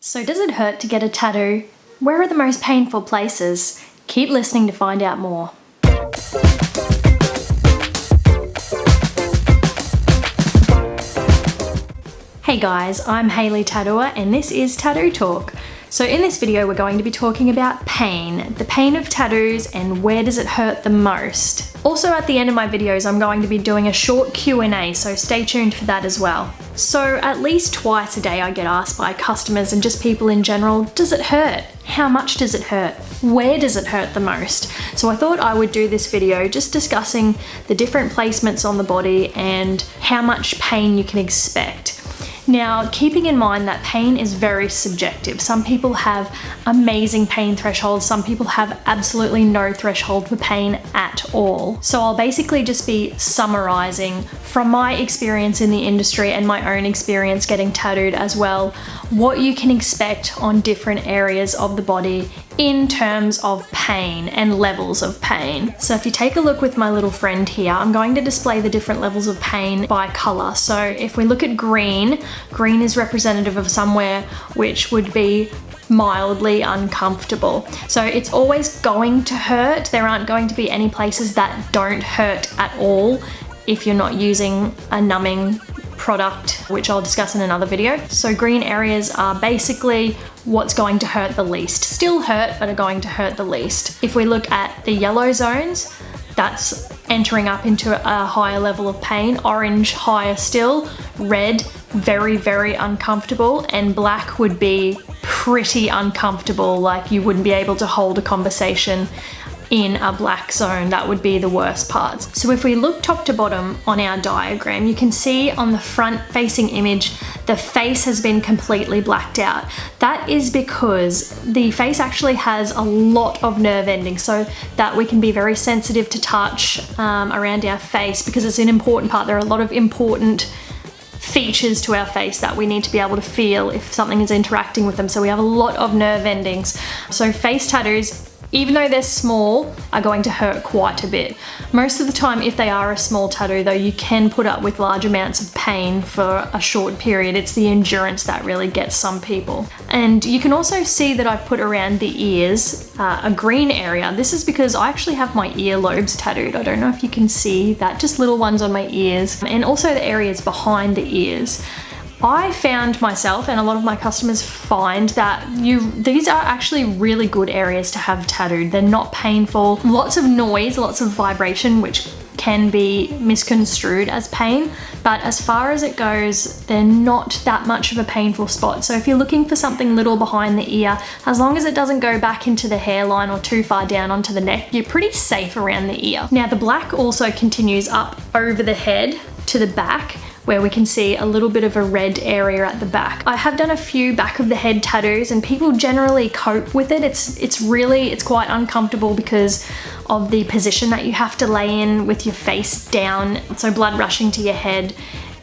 So does it hurt to get a tattoo? Where are the most painful places? Keep listening to find out more. Hey guys, I'm Hayley Tattooer and this is Tattoo Talk. So in this video we're going to be talking about pain, the pain of tattoos and where does it hurt the most. Also at the end of my videos I'm going to be doing a short Q&A, so stay tuned for that as well. So at least twice a day I get asked by customers and just people in general, does it hurt? How much does it hurt? Where does it hurt the most? So I thought I would do this video just discussing the different placements on the body and how much pain you can expect. Now, keeping in mind that pain is very subjective. Some people have amazing pain thresholds, some people have absolutely no threshold for pain at all. So I'll basically just be summarizing from my experience in the industry and my own experience getting tattooed as well, what you can expect on different areas of the body in terms of pain and levels of pain. So if you take a look with my little friend here, I'm going to display the different levels of pain by color. So if we look at green, green is representative of somewhere which would be mildly uncomfortable. So it's always going to hurt. There aren't going to be any places that don't hurt at all if you're not using a numbing product, which I'll discuss in another video. So green areas are basically what's going to hurt the least. Still hurt, but are going to hurt the least. If we look at the yellow zones, that's entering up into a higher level of pain. Orange, higher still. Red, very, very uncomfortable. And black would be pretty uncomfortable, like you wouldn't be able to hold a conversation in a black zone. That would be the worst parts. So if we look top to bottom on our diagram, you can see on the front facing image, the face has been completely blacked out. That is because the face actually has a lot of nerve endings, so that we can be very sensitive to touch around our face because it's an important part. There are a lot of important features to our face that we need to be able to feel if something is interacting with them. So we have a lot of nerve endings. So face tattoos, even though they're small, are going to hurt quite a bit. Most of the time, if they are a small tattoo though, you can put up with large amounts of pain for a short period. It's the endurance that really gets some people. And you can also see that I've put around the ears a green area. This is because I actually have my earlobes tattooed. I don't know if you can see that, just little ones on my ears, and also the areas behind the ears. I found myself, and a lot of my customers find, that these are actually really good areas to have tattooed. They're not painful. Lots of noise, lots of vibration, which can be misconstrued as pain, but as far as it goes, they're not that much of a painful spot. So if you're looking for something little behind the ear, as long as it doesn't go back into the hairline or too far down onto the neck, you're pretty safe around the ear. Now the black also continues up over the head to the back, where we can see a little bit of a red area at the back. I have done a few back of the head tattoos and people generally cope with it. It's quite uncomfortable because of the position that you have to lay in with your face down, so blood rushing to your head,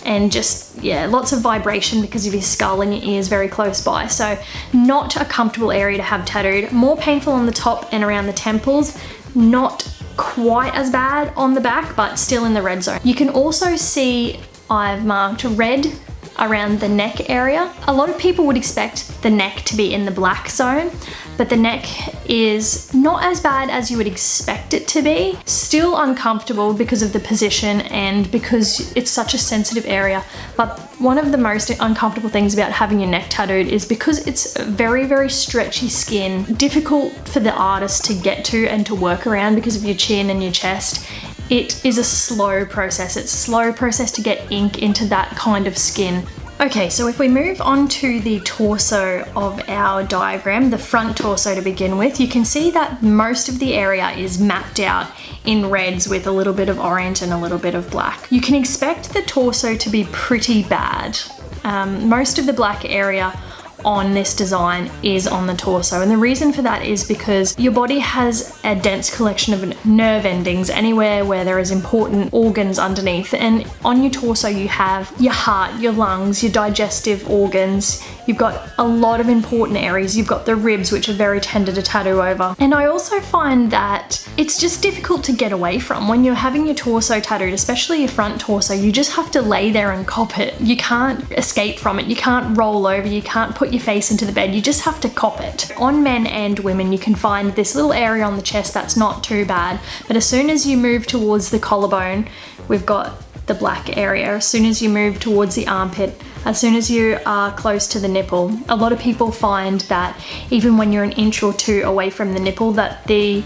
and just, yeah, lots of vibration because of your skull and your ears very close by. So not a comfortable area to have tattooed. More painful on the top and around the temples, not quite as bad on the back, but still in the red zone. You can also see I've marked red around the neck area. A lot of people would expect the neck to be in the black zone, but the neck is not as bad as you would expect it to be. Still uncomfortable because of the position and because it's such a sensitive area. But one of the most uncomfortable things about having your neck tattooed is because it's very, very stretchy skin, difficult for the artist to get to and to work around because of your chin and your chest. It is a slow process. It's a slow process to get ink into that kind of skin. Okay, so if we move on to the torso of our diagram, the front torso to begin with, you can see that most of the area is mapped out in reds with a little bit of orange and a little bit of black. You can expect the torso to be pretty bad. Most of the black area on this design is on the torso, and the reason for that is because your body has a dense collection of nerve endings anywhere where there is important organs underneath, and on your torso you have your heart, your lungs, your digestive organs, You've got a lot of important areas. You've got the ribs, which are very tender to tattoo over. And I also find that it's just difficult to get away from. When you're having your torso tattooed, especially your front torso, you just have to lay there and cop it. You can't escape from it. You can't roll over. You can't put your face into the bed. You just have to cop it. On men and women, you can find this little area on the chest that's not too bad. But as soon as you move towards the collarbone, we've got the black area. As soon as you move towards the armpit, as soon as you are close to the nipple, a lot of people find that even when you're an inch or two away from the nipple, that the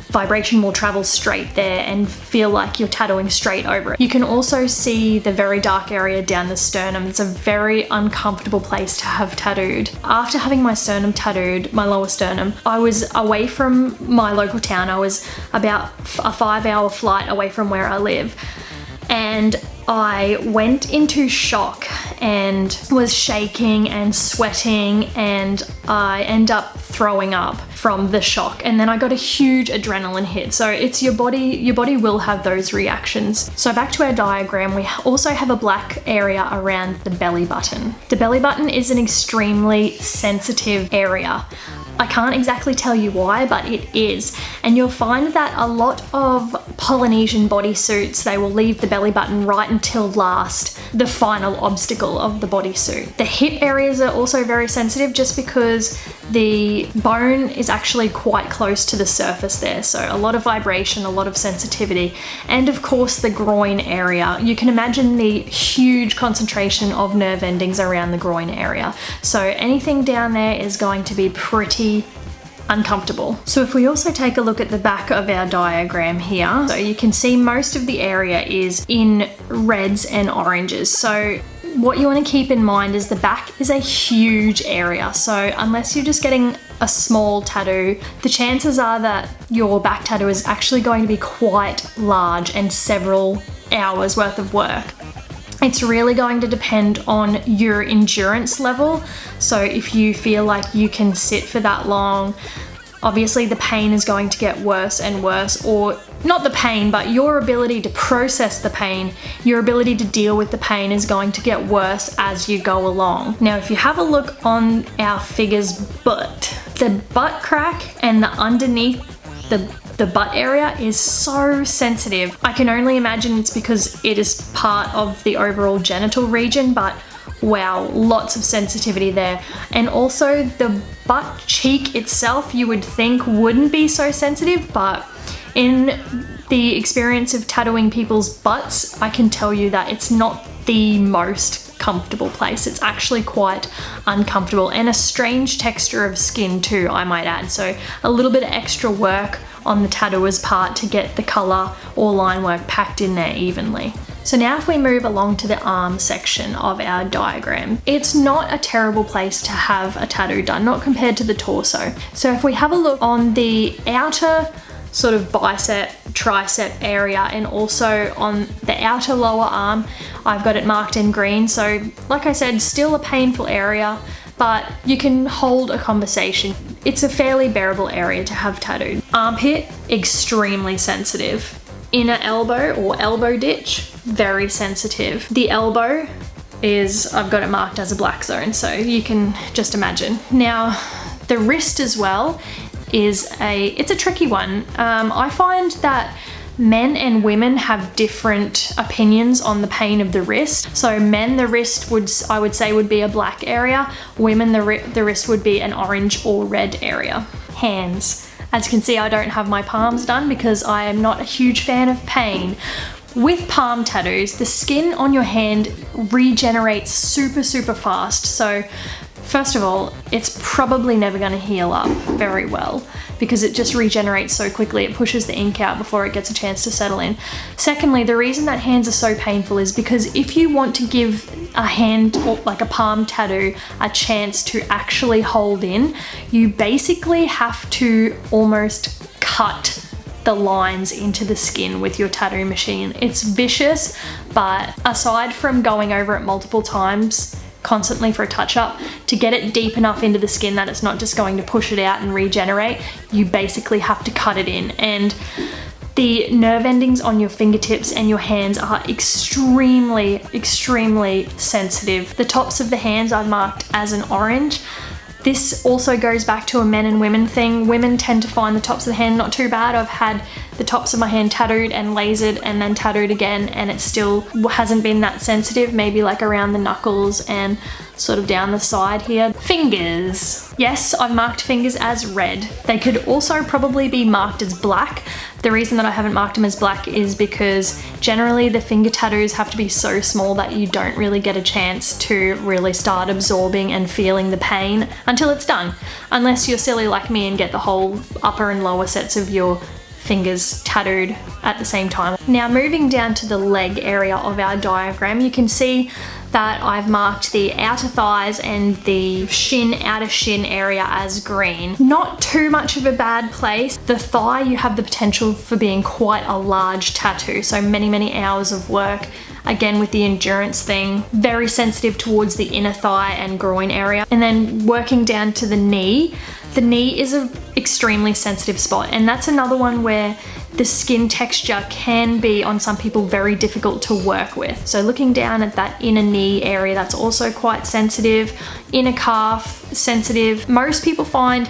vibration will travel straight there and feel like you're tattooing straight over it. You can also see the very dark area down the sternum. It's a very uncomfortable place to have tattooed. After having my sternum tattooed, my lower sternum, I was away from my local town. I was about a 5-hour flight away from where I live. And I went into shock and was shaking and sweating, and I end up throwing up from the shock. And then I got a huge adrenaline hit. So it's your body will have those reactions. So back to our diagram, we also have a black area around the belly button. The belly button is an extremely sensitive area. I can't exactly tell you why, but it is. And you'll find that a lot of Polynesian bodysuits, they will leave the belly button right until last, the final obstacle of the bodysuit. The hip areas are also very sensitive just because the bone is actually quite close to the surface there. So a lot of vibration, a lot of sensitivity. And of course the groin area. You can imagine the huge concentration of nerve endings around the groin area. So anything down there is going to be pretty uncomfortable. So if we also take a look at the back of our diagram here, so you can see most of the area is in reds and oranges. So what you want to keep in mind is the back is a huge area. So unless you're just getting a small tattoo, the chances are that your back tattoo is actually going to be quite large and several hours worth of work. It's really going to depend on your endurance level. So if you feel like you can sit for that long, obviously the pain is going to get worse and worse, or not the pain, but your ability to process the pain, your ability to deal with the pain is going to get worse as you go along. Now, if you have a look on our figure's butt, the butt crack and the underneath the butt area is so sensitive. I can only imagine it's because it is part of the overall genital region, but wow, lots of sensitivity there. And also the butt cheek itself, you would think wouldn't be so sensitive, but in the experience of tattooing people's butts, I can tell you that it's not the most comfortable place. It's actually quite uncomfortable, and a strange texture of skin too, I might add. So a little bit of extra work on the tattooer's part to get the color or line work packed in there evenly. So now if we move along to the arm section of our diagram, it's not a terrible place to have a tattoo done, not compared to the torso. So if we have a look on the outer sort of bicep, tricep area, and also on the outer lower arm, I've got it marked in green. So like I said, still a painful area, but you can hold a conversation. It's a fairly bearable area to have tattooed. Armpit, extremely sensitive. Inner elbow or elbow ditch, very sensitive. The elbow is, I've got it marked as a black zone, so you can just imagine. Now, the wrist as well it's a tricky one. I find that men and women have different opinions on the pain of the wrist. So men, the wrist I would say would be a black area. Women, the wrist would be an orange or red area. Hands. As you can see, I don't have my palms done because I am not a huge fan of pain. With palm tattoos, the skin on your hand regenerates super fast. So first of all, it's probably never going to heal up very well because it just regenerates so quickly. It pushes the ink out before it gets a chance to settle in. Secondly, the reason that hands are so painful is because if you want to give a hand or like a palm tattoo a chance to actually hold in, you basically have to almost cut the lines into the skin with your tattoo machine. It's vicious, but aside from going over it multiple times constantly for a touch-up, to get it deep enough into the skin that it's not just going to push it out and regenerate, you basically have to cut it in. And The nerve endings on your fingertips and your hands are extremely sensitive. The tops of the hands I've marked as an orange. This also goes back to a men and women thing. Women tend to find the tops of the hand not too bad. I've had the tops of my hand tattooed and lasered and then tattooed again, and it still hasn't been that sensitive, maybe like around the knuckles and sort of down the side here. Fingers. Yes, I've marked fingers as red. They could also probably be marked as black. The reason that I haven't marked them as black is because generally the finger tattoos have to be so small that you don't really get a chance to really start absorbing and feeling the pain until it's done. Unless you're silly like me and get the whole upper and lower sets of your fingers tattooed at the same time. Now moving down to the leg area of our diagram, you can see that I've marked the outer thighs and the outer shin area as green. Not too much of a bad place. The thigh, you have the potential for being quite a large tattoo, so many hours of work. Again, with the endurance thing, very sensitive towards the inner thigh and groin area. And then working down to the knee is an extremely sensitive spot, and that's another one where the skin texture can be on some people very difficult to work with. So looking down at that inner knee area, that's also quite sensitive. Inner calf, sensitive. Most people find,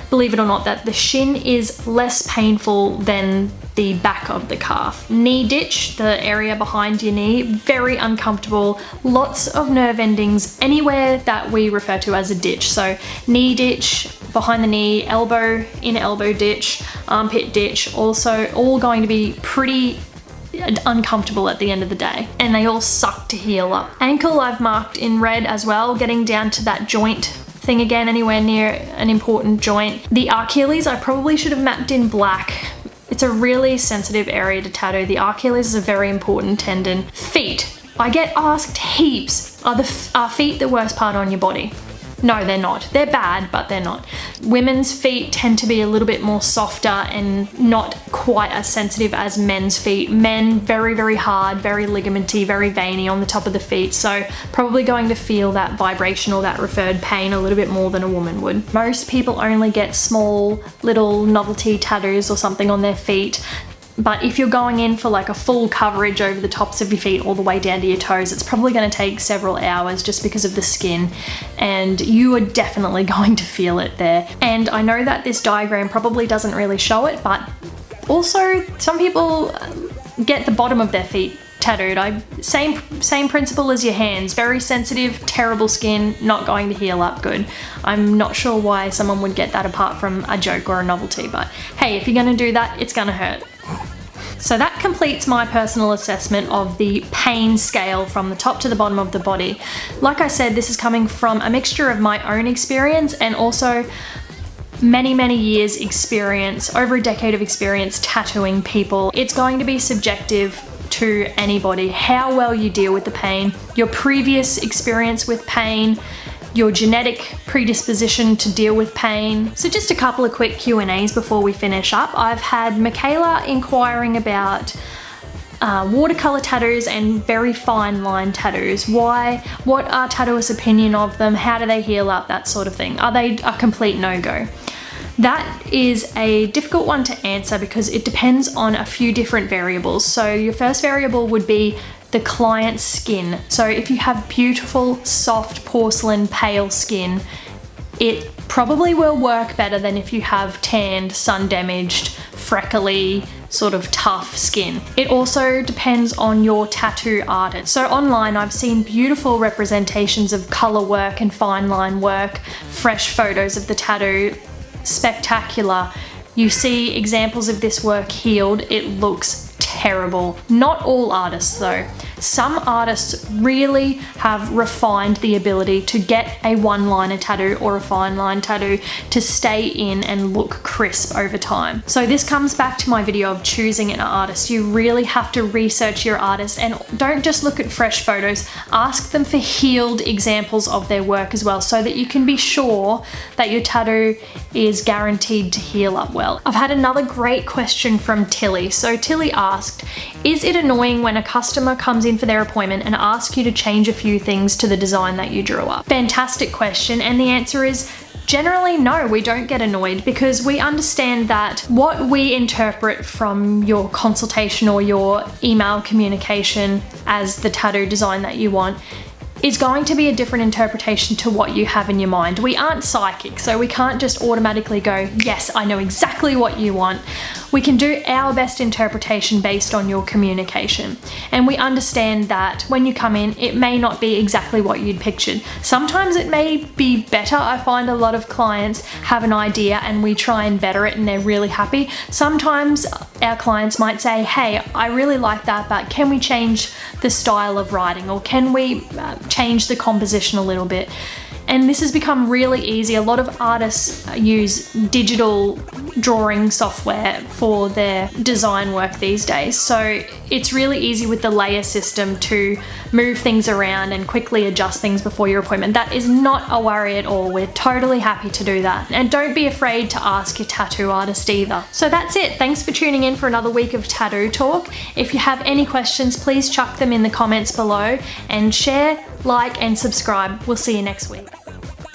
believe it or not, that the shin is less painful than the back of the calf. Knee ditch, the area behind your knee, very uncomfortable. Lots of nerve endings anywhere that we refer to as a ditch. So knee ditch, behind the knee, elbow, inner elbow ditch, armpit ditch, also all going to be pretty uncomfortable at the end of the day, and they all suck to heal up. Ankle I've marked in red as well, getting down to that joint thing again, anywhere near an important joint. The Achilles I probably should have mapped in black. It's a really sensitive area to tattoo. The Achilles is a very important tendon. Feet. I get asked heaps, are feet the worst part on your body? No, they're not. They're bad, but they're not. Women's feet tend to be a little bit more softer and not quite as sensitive as men's feet. Men, very hard, very ligamenty, very veiny on the top of the feet, so probably going to feel that vibration or that referred pain a little bit more than a woman would. Most people only get small little novelty tattoos or something on their feet. But if you're going in for like a full coverage over the tops of your feet all the way down to your toes, it's probably going to take several hours just because of the skin, and you are definitely going to feel it there. And I know that this diagram probably doesn't really show it, but also some people get the bottom of their feet tattooed. Same principle as your hands. Very sensitive, terrible skin, not going to heal up good. I'm not sure why someone would get that apart from a joke or a novelty, but hey, if you're going to do that, it's going to hurt. So that completes my personal assessment of the pain scale from the top to the bottom of the body. Like I said, this is coming from a mixture of my own experience and also many years experience, over a decade of experience tattooing people. It's going to be subjective to anybody, how well you deal with the pain, your previous experience with pain, your genetic predisposition to deal with pain. So just a couple of quick Q&As before we finish up. I've had Michaela inquiring about watercolor tattoos and very fine line tattoos. Why? What are tattooists' opinion of them? How do they heal up? That sort of thing. Are they a complete no-go? That is a difficult one to answer because it depends on a few different variables. So your first variable would be the client's skin. So if you have beautiful, soft, porcelain, pale skin, it probably will work better than if you have tanned, sun-damaged, freckly, sort of tough skin. It also depends on your tattoo artist. So online I've seen beautiful representations of color work and fine line work, fresh photos of the tattoo, spectacular. You see examples of this work healed, it looks terrible. Not all artists though. Some artists really have refined the ability to get a one-liner tattoo or a fine line tattoo to stay in and look crisp over time. So this comes back to my video of choosing an artist. You really have to research your artist and don't just look at fresh photos. Ask them for healed examples of their work as well so that you can be sure that your tattoo is guaranteed to heal up well. I've had another great question from Tilly. So Tilly asked, is it annoying when a customer comes in for their appointment and asks you to change a few things to the design that you drew up? Fantastic question, and the answer is Generally, no, we don't get annoyed because we understand that what we interpret from your consultation or your email communication as the tattoo design that you want is going to be a different interpretation to what you have in your mind. We aren't psychic, so we can't just automatically go, yes, I know exactly what you want. We can do our best interpretation based on your communication. And we understand that when you come in, it may not be exactly what you'd pictured. Sometimes it may be better. I find a lot of clients have an idea and we try and better it and they're really happy. Sometimes our clients might say, hey, I really like that, but can we change the style of writing, or can we change the composition a little bit? And this has become really easy. A lot of artists use digital drawing software for their design work these days. So it's really easy with the layer system to move things around and quickly adjust things before your appointment. That is not a worry at all. We're totally happy to do that. And don't be afraid to ask your tattoo artist either. So that's it. Thanks for tuning in for another week of Tattoo Talk. If you have any questions, please chuck them in the comments below and share, like, and subscribe. We'll see you next week.